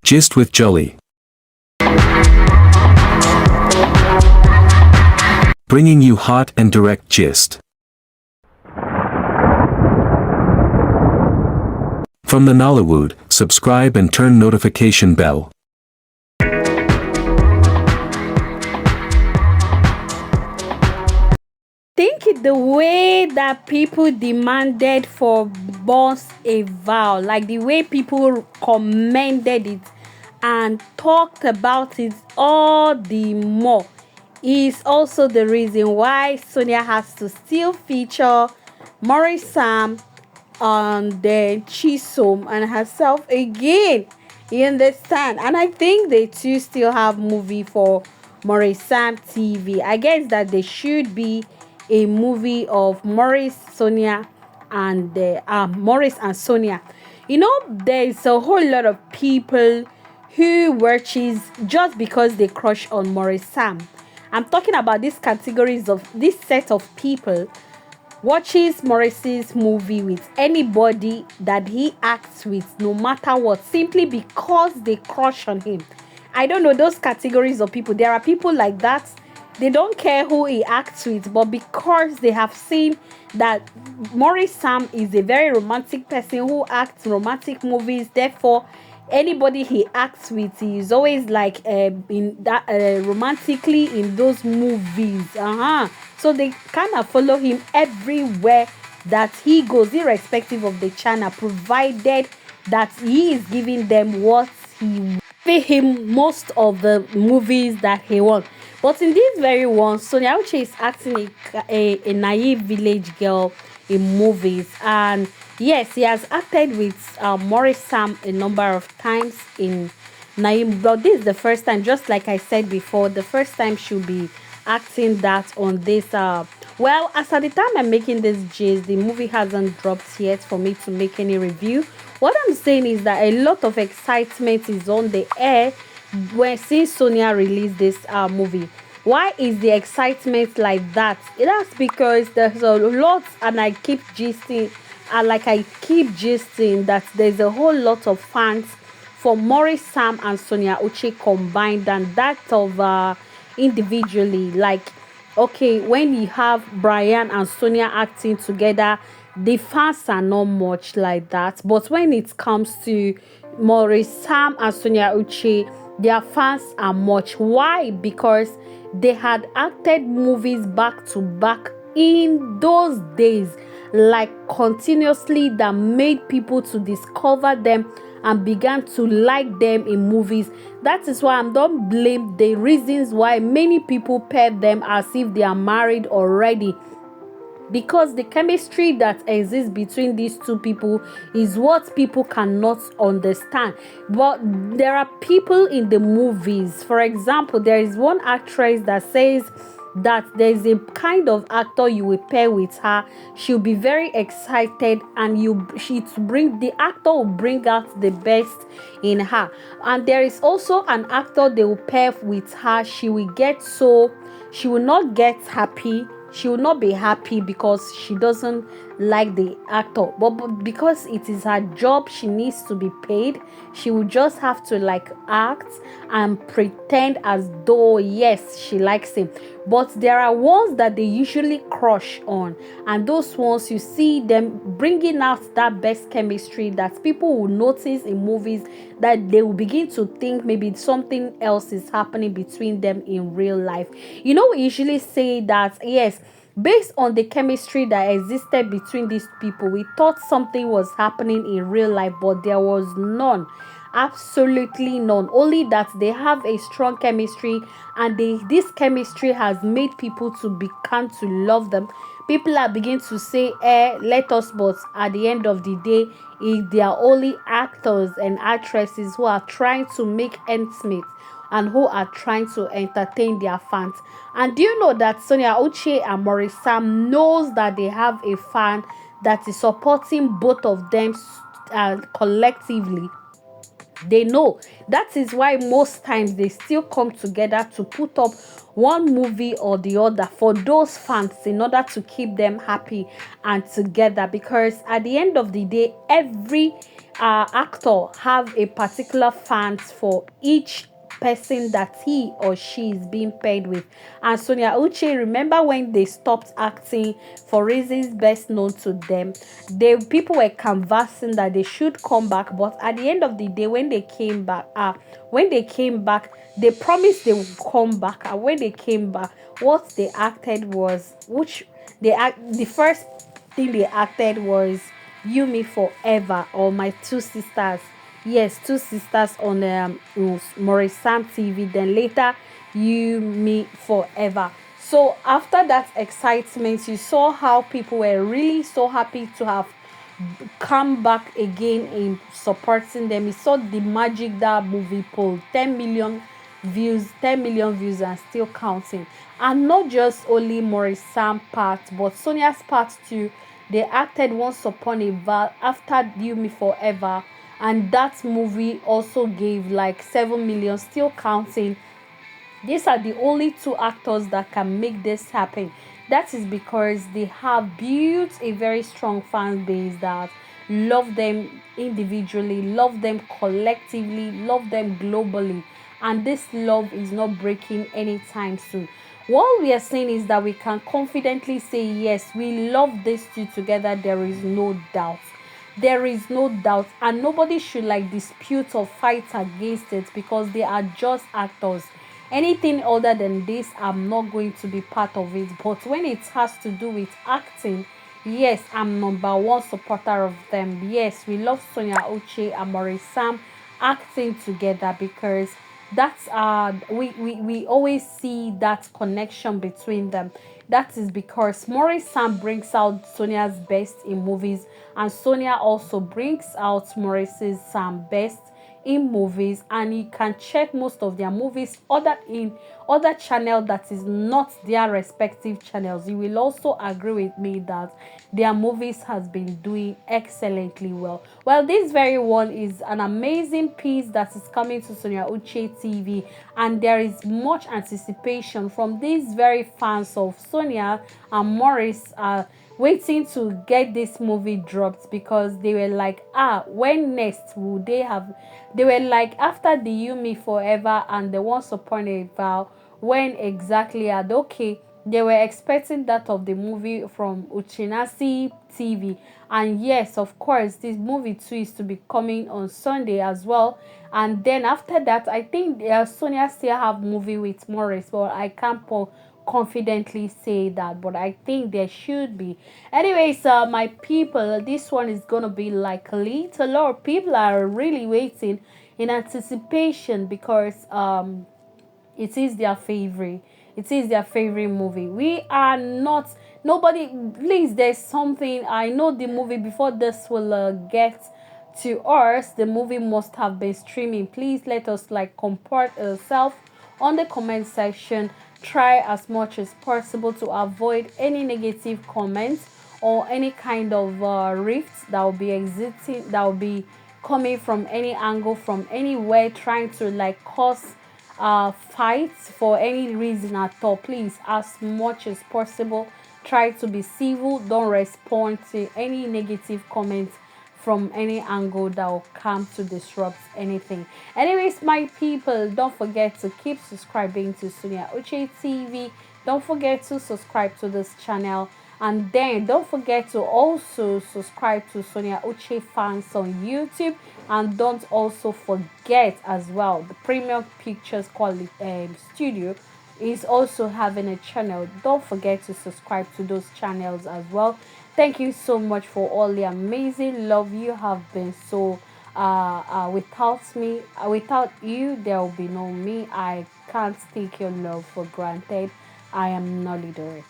Gist with Jolly. Bringing you hot and direct gist. From the Nollywood, subscribe and turn notification bell. Think the way that people demanded for boss a vow, like the way people commended it and talked about it all the more, is also the reason why Sonia has to still feature Morris Sam on the Chisom and herself again. You understand? And I think they too still have movie for Morris Sam TV. I guess that there should be a movie of Morris, Sonia, and Morris and Sonia. You know, there's a whole lot of people who watches just because they crush on Morris Sam. I'm talking about these categories of this set of people watches Morris's movie with anybody that he acts with, no matter what, simply because they crush on him. I don't know those categories of people. There are people like that. They don't care who he acts with, but because they have seen that Morris Sam is a very romantic person who acts romantic movies, therefore anybody he acts with, he is always like in that romantically in those movies. So they kind of follow him everywhere that he goes, irrespective of the channel, provided that he is giving them what he pay him most of the movies that he wants. But in this very one, Sonia Uche is acting a naive village girl in movies, and yes, he has acted with Morris Sam a number of times in Naim, but this is the first time, just like I said before, the first time she'll be acting that on this. Well, as at the time I'm making this gist, the movie hasn't dropped yet for me to make any review. What I'm saying is that a lot of excitement is on the air when since Sonia released this movie. Why is the excitement like that? That's because there's a lot, and I keep gisting, and like I keep gisting that there's a whole lot of fans for Morris Sam and Sonia Uche combined than that of individually. Like, okay, when you have Brian and Sonia acting together, the fans are not much like that. But when it comes to Morris Sam and Sonia Uche, their fans are much. Why? Because they had acted movies back to back in those days, like continuously, that made people to discover them and began to like them in movies. That is why I don't blame the reasons why many people pair them as if they are married already, because the chemistry that exists between these two people is what people cannot understand. But there are people in the movies, for example, there is one actress that says that there's a kind of actor you will pair with her, she'll be very excited, and the actor will bring out the best in her. And there is also an actor they will pair with her, she will not get happy, she will not be happy because she doesn't like the actor, but because it is her job, she needs to be paid, she will just have to like act and pretend as though yes, she likes him. But there are ones that they usually crush on, and those ones you see them bringing out that best chemistry that people will notice in movies, that they will begin to think maybe something else is happening between them in real life. You know, we usually say that yes, based on the chemistry that existed between these people, we thought something was happening in real life, but there was none. Absolutely none. Only that they have a strong chemistry, and this chemistry has made people to begin to love them. People are beginning to say, let us, but at the end of the day, if they are only actors and actresses who are trying to make ends meet and who are trying to entertain their fans. And do you know that Sonia Uche and Morris Sam knows that they have a fan that is supporting both of them collectively? They know. That is why most times they still come together to put up one movie or the other for those fans, in order to keep them happy and together. Because at the end of the day, every actor have a particular fans for each person that he or she is being paired with. And Sonia Uche, remember when they stopped acting for reasons best known to them, they people were canvassing that they should come back. But at the end of the day, when they came back, they promised they would come back. And when they came back, what they acted was, the first thing they acted was You Me Forever, or My Two Sisters. Yes, Two Sisters on Morris Sam TV. Then later, You Me Forever. So after that excitement, you saw how people were really so happy to have come back again in supporting them. You saw the magic that movie pulled. 10 million views and still counting. And not just only Morris Sam part, but Sonia's part too. They acted Once Upon a Val after You Me Forever, and that movie also gave like 7 million, still counting. These are the only two actors that can make this happen. That is because they have built a very strong fan base that love them individually, love them collectively, love them globally. And this love is not breaking anytime soon. What we are saying is that we can confidently say, yes, we love these two together. There is no doubt. There is no doubt, and nobody should like dispute or fight against it, because they are just actors. Anything other than this, I'm not going to be part of it. But when it has to do with acting, yes, I'm number one supporter of them. Yes, we love Sonia Uche and Morris Sam acting together, because that's we always see that connection between them. That is because Morris Sam brings out Sonia's best in movies, and Sonia also brings out Morris's Sam best in movies. And you can check most of their movies other channel that is not their respective channels. You will also agree with me that their movies has been doing excellently well. Well, this very one is an amazing piece that is coming to Sonia Uche TV, and there is much anticipation from these very fans of Sonia and Morris waiting to get this movie dropped, because they were like, when next will they have, they were like, after the You Me Forever and the Once Upon a Vow, when exactly are they okay. They were expecting that of the movie from Uchinasi TV. And yes, of course, this movie too is to be coming on Sunday as well. And then after that, I think Sonia still have movie with Morris, but I can't confidently say that, but I think there should be. Anyways, my people, this one is gonna be like lit. A lot of people are really waiting in anticipation, because it is their favorite. It is their favorite movie. We are not, nobody, please, there's something. I know the movie, before this will get to us, the movie must have been streaming. Please let us like comport ourselves on the comment section. Try as much as possible to avoid any negative comments or any kind of rifts that will be exiting, that will be coming from any angle, from anywhere, trying to like cause fights for any reason at all. Please, as much as possible, try to be civil. Don't respond to any negative comments from any angle that will come to disrupt anything. Anyways, my people, don't forget to keep subscribing to Sonia Uche TV. Don't forget to subscribe to this channel, and then don't forget to also subscribe to Sonia Uche fans on YouTube. And don't also forget as well, the Premium Pictures Quality Studio is also having a channel. Don't forget to subscribe to those channels as well. Thank you so much for all the amazing love you have been so without me, without you, there will be no me. I can't take your love for granted. I am not literate.